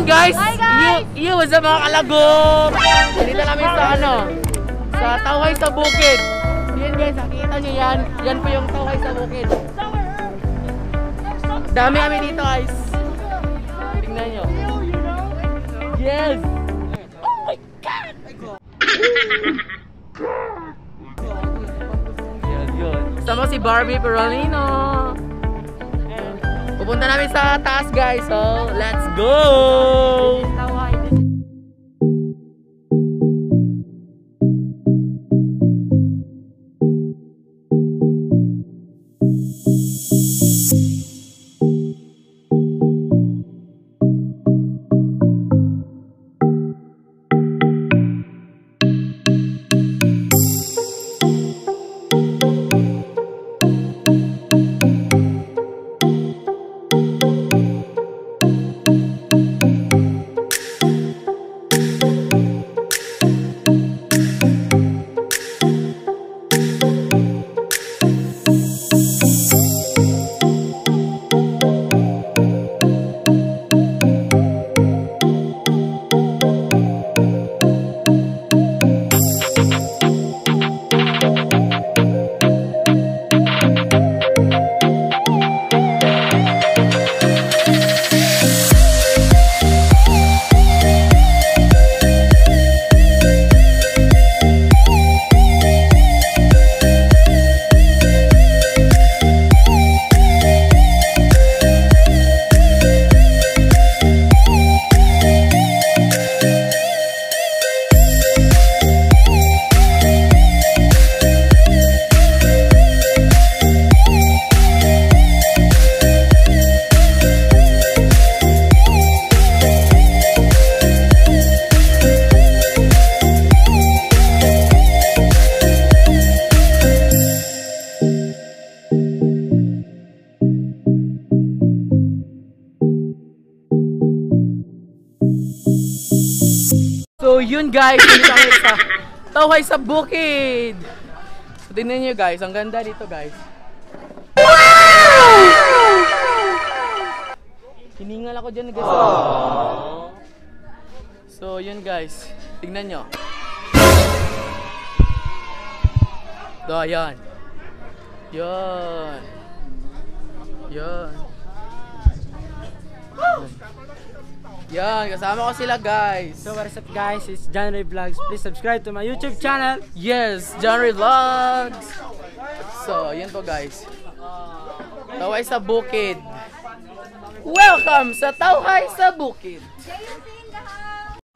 guys! Hi guys! Iyo sa mga kalagom! Dito namin sa ano? Sa Tauhay sa Bukid. Yan guys, nakikita nyo yan. Yan po yung Tauhay sa Bukid. Dami kami dito guys. Tingnan nyo. Yes! Oh my God! Yun. Kasama si Barbie Perolino. Pupunta namin sa taas guys. So, let's go! So yun guys, dito kami sa Tauhay sa Bukid. So tingnan nyo guys, ang ganda dito guys. Wow! Hiningal ako dyan guys. So yun guys, tingnan nyo. So ayan. Yan. Yan. Yan, kasama ko sila guys. So what is up guys, it's John Ray Vlogs. Please subscribe to my YouTube channel. Yes, John Ray Vlogs. So, yun po guys. Tauhay sa Bukid. Welcome sa Tauhay sa Bukid.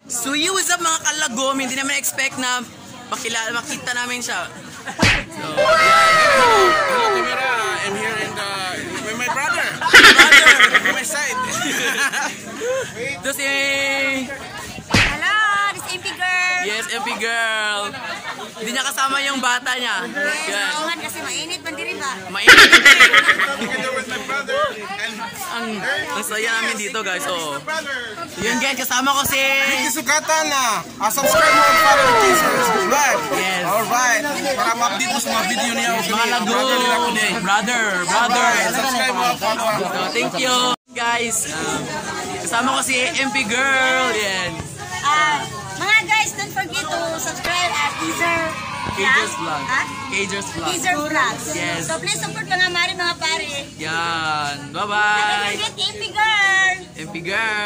So, what's up mga kalagom? Hindi naman expect na makita namin siya. So, Hello, camera. I'm here with my brother. Brother, on my side. ito si... Hello, this is MP girl. Yes, MP girl. Hindi niya kasama yung bata niya. Yes, maungan kasi mainit man diri ba? Mainit. Together with my brother. And Ang saya namin dito guys. So, yun guys, kasama ko si... Ricky Sukatan na. Subscribe mo ang Father Teasers Vlog. Yes. Alright. Para ma-update mo sa mga video niya. Mga lagom. Brother. Subscribe mo ang follow. So, thank you guys. Kasama ko si MP girl. Yan. Mga guys, don't forget to subscribe at Cager's Vlog. Cager's Vlog. Teaser Vlogs. Yes. So please support mga mari, mga pare. Yan. Bye-bye. Don't forget MP girl. MP girl.